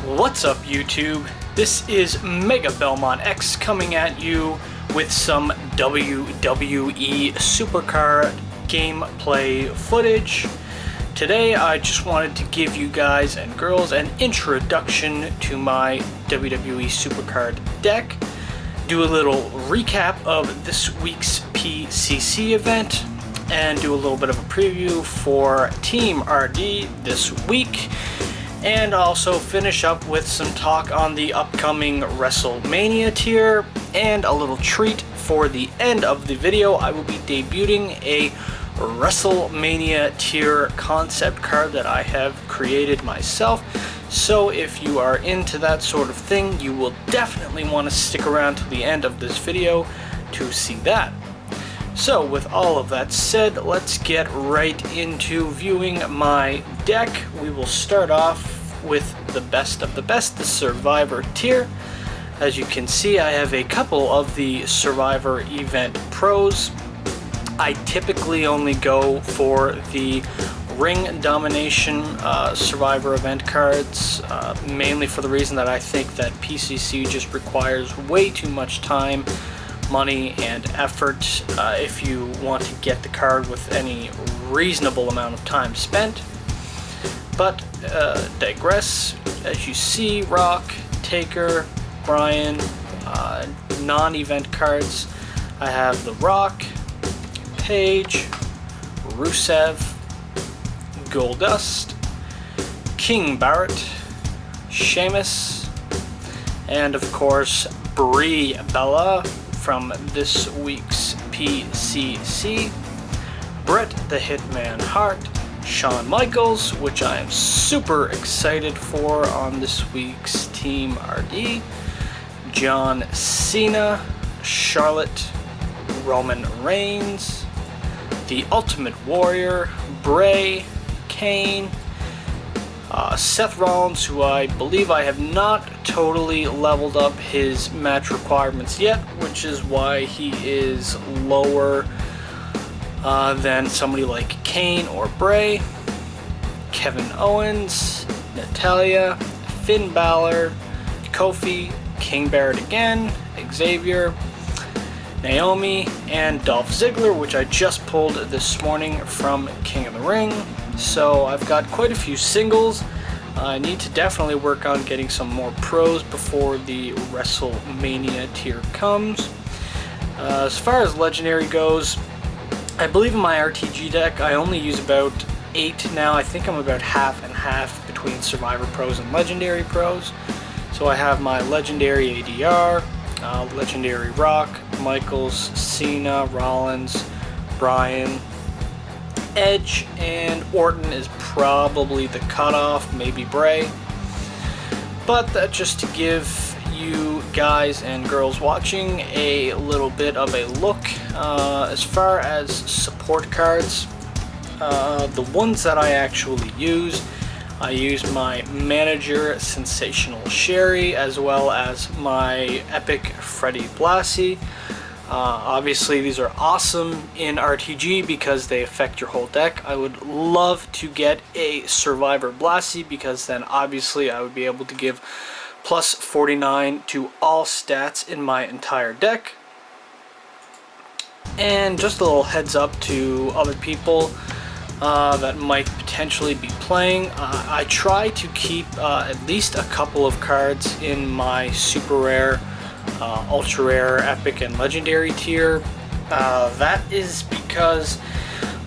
What's up, YouTube? This is Mega Belmont X coming at you with some WWE Supercard gameplay footage. Today I just wanted to give you guys and girls an introduction to my WWE Supercard deck, do a little recap of this week's PCC event, and do a little bit of a preview for Team RD this week, and also finish up with some talk on the upcoming WrestleMania tier, and a little treat for the end of the video. I will be debuting a WrestleMania tier concept card that I have created myself. So if you are into that sort of thing, you will definitely want to stick around to the end of this video to see that. So with all of that said, let's get right into viewing my deck. We will start off with the best of the best, the Survivor tier. As you can see, I have a couple of the Survivor event pros. I typically only go for the Ring Domination Survivor event cards, mainly for the reason that I think that PCC just requires way too much time, money, and effort if you want to get the card with any reasonable amount of time spent. But digress. As you see, Rock, Taker, Bryan, non-event cards. I have The Rock, Page, Rusev, Goldust, King Barrett, Sheamus, and of course Brie Bella from this week's PCC, Bret the Hitman Hart, Shawn Michaels, which I am super excited for on this week's Team RD, John Cena, Charlotte, Roman Reigns, The Ultimate Warrior, Bray, Kane, Seth Rollins, who I believe I have not totally leveled up his match requirements yet, which is why he is lower than somebody like Kane or Bray, Kevin Owens, Natalya, Finn Balor, Kofi, King Barrett again, Xavier, Naomi, and Dolph Ziggler, which I just pulled this morning from King of the Ring. So I've got quite a few singles. I need to definitely work on getting some more pros before the WrestleMania tier comes. As far as Legendary goes, I believe in my RTG deck I only use about 8 now. I think I'm about half and half between Survivor Pros and Legendary Pros. So I have my Legendary ADR, Legendary Rock, Michaels, Cena, Rollins, Bryan, Edge, and Orton is probably the cutoff, maybe Bray. But that just to give you guys and girls watching a little bit of a look. As far as support cards, the ones that I actually use, I use my Manager Sensational Sherry as well as my Epic Freddy Blassie. Obviously these are awesome in RTG because they affect your whole deck. I would love to get a Survivor Blassie because then obviously I would be able to give plus 49 to all stats in my entire deck. And just a little heads up to other people that might potentially be playing. I try to keep at least a couple of cards in my super rare, ultra rare, epic, and legendary tier. That is because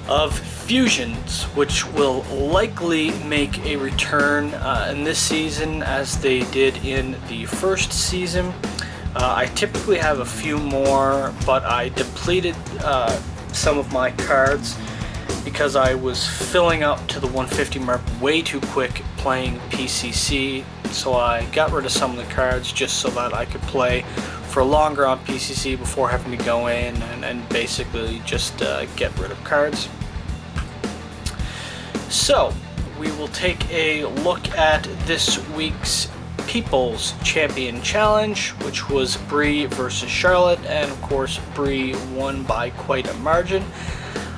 of fusions, which will likely make a return in this season as they did in the first season. I typically have a few more, but I depleted some of my cards because I was filling up to the 150 mark way too quick playing PCC, so I got rid of some of the cards just so that I could play for longer on PCC before having to go in and basically just get rid of cards. So we will take a look at this week's People's Champion Challenge, which was Brie versus Charlotte, and of course Brie won by quite a margin.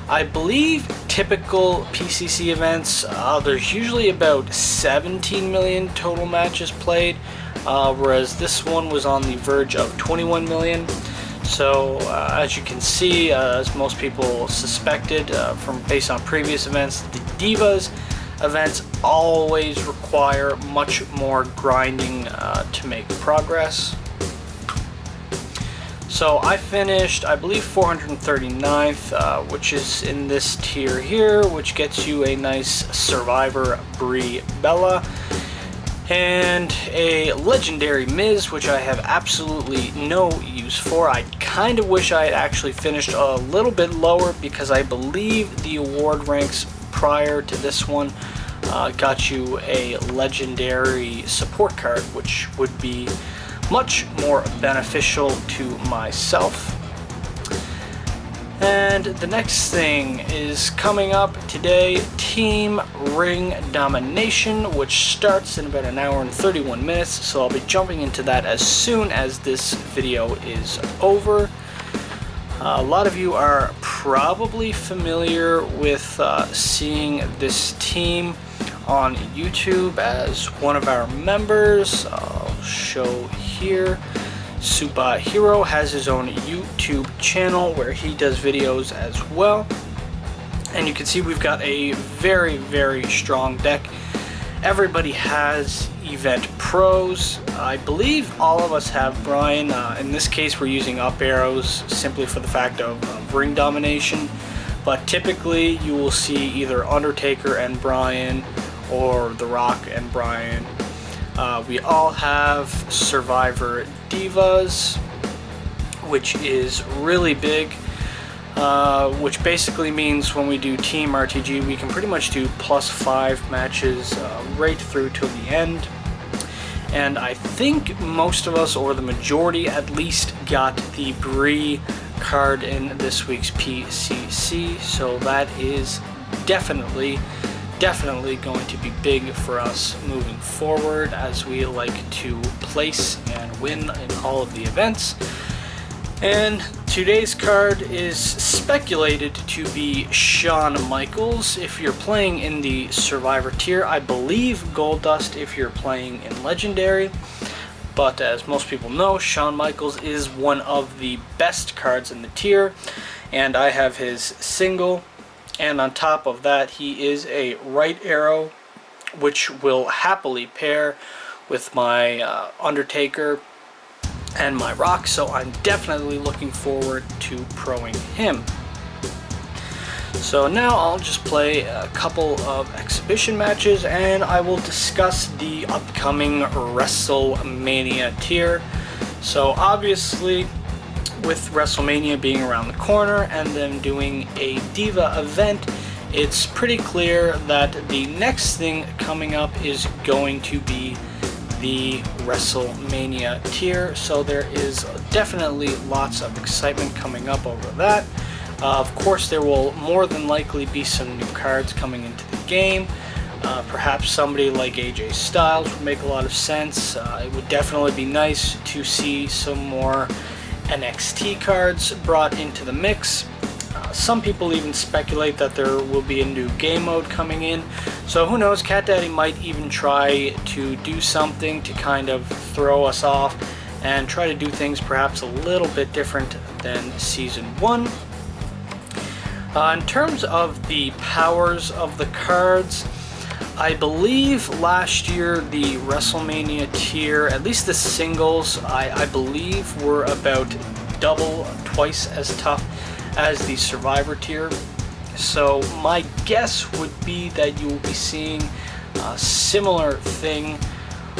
I believe typical PCC events, there's usually about 17 million total matches played, whereas this one was on the verge of 21 million. So as you can see, as most people suspected from based on previous events, the Divas events always require much more grinding to make progress. So I finished, I believe, 439th, which is in this tier here, which gets you a nice Survivor Brie Bella and a legendary Miz, which I have absolutely no use for. I kind of wish I had actually finished a little bit lower, because I believe the award ranks prior to this one got you a legendary support card, which would be much more beneficial to myself. And the next thing is coming up today, Team Ring Domination, which starts in about an hour and 31 minutes, so I'll be jumping into that as soon as this video is over. A lot of you are probably familiar with seeing this team on YouTube as one of our members. I'll show here. Superhero has his own YouTube channel where he does videos as well, and you can see we've got a very strong deck. Everybody has event pros. I believe all of us have Brian. In this case, we're using up arrows simply for the fact of ring domination, but typically you will see either Undertaker and Brian or The Rock and Brian. We all have Survivor Divas, which is really big, which basically means when we do Team RTG, we can pretty much do +5 matches right through to the end. And I think most of us, or the majority at least, got the Brie card in this week's PCC, so that is definitely going to be big for us moving forward, as we like to place and win in all of the events. And today's card is speculated to be Shawn Michaels if you're playing in the Survivor tier. I believe Gold Dust if you're playing in Legendary. But as most people know, Shawn Michaels is one of the best cards in the tier, and I have his single. And on top of that, he is a right arrow, which will happily pair with my Undertaker and my Rock, so I'm definitely looking forward to proing him. So now I'll just play a couple of exhibition matches, and I will discuss the upcoming WrestleMania tier. So obviously, with WrestleMania being around the corner and them doing a Diva event, it's pretty clear that the next thing coming up is going to be the WrestleMania tier. So there is definitely lots of excitement coming up over that. Of course, there will more than likely be some new cards coming into the game. Perhaps somebody like AJ Styles would make a lot of sense. It would definitely be nice to see some more NXT cards brought into the mix. Some people even speculate that there will be a new game mode coming in. So who knows, Cat Daddy might even try to do something to kind of throw us off and try to do things perhaps a little bit different than Season 1. In terms of the powers of the cards, I believe last year the WrestleMania tier, at least the singles, I believe were about twice as tough as the Survivor tier. So my guess would be that you will be seeing a similar thing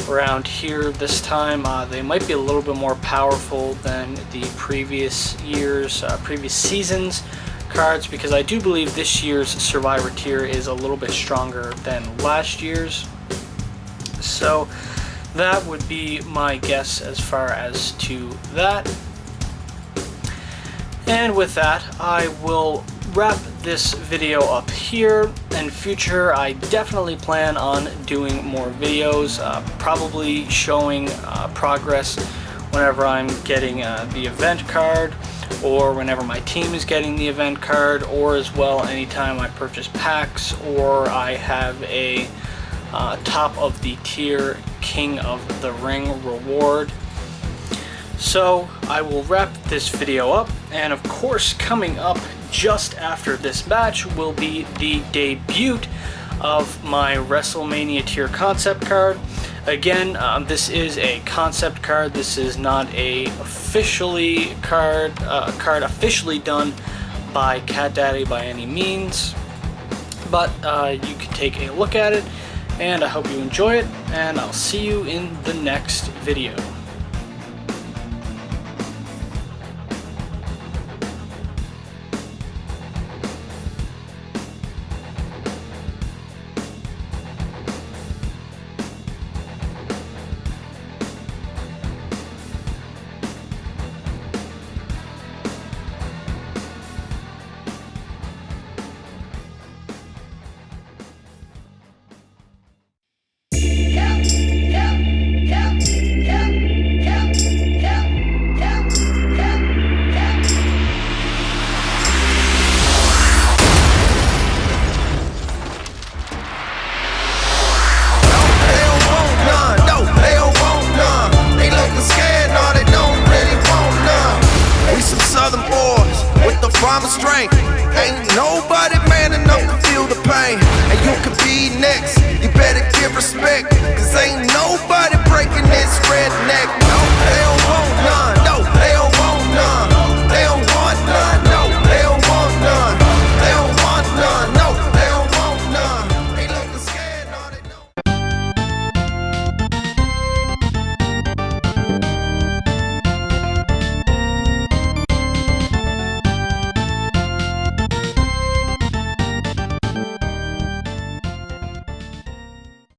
around here this time. They might be a little bit more powerful than the previous years, previous seasons cards, because I do believe this year's Survivor tier is a little bit stronger than last year's. So that would be my guess as far as to that. And with that, I will wrap this video up here. In future, I definitely plan on doing more videos, probably showing progress whenever I'm getting the event card, or whenever my team is getting the event card, or as well anytime I purchase packs or I have a top of the tier King of the Ring reward. So I will wrap this video up, and of course coming up just after this match will be the debut of my WrestleMania tier concept card. Again, this is a concept card. This is not a officially card officially done by Cat Daddy by any means, but you can take a look at it, and I hope you enjoy it, and I'll see you in the next video. Strength. Ain't nobody man enough to feel the pain, and you could be next.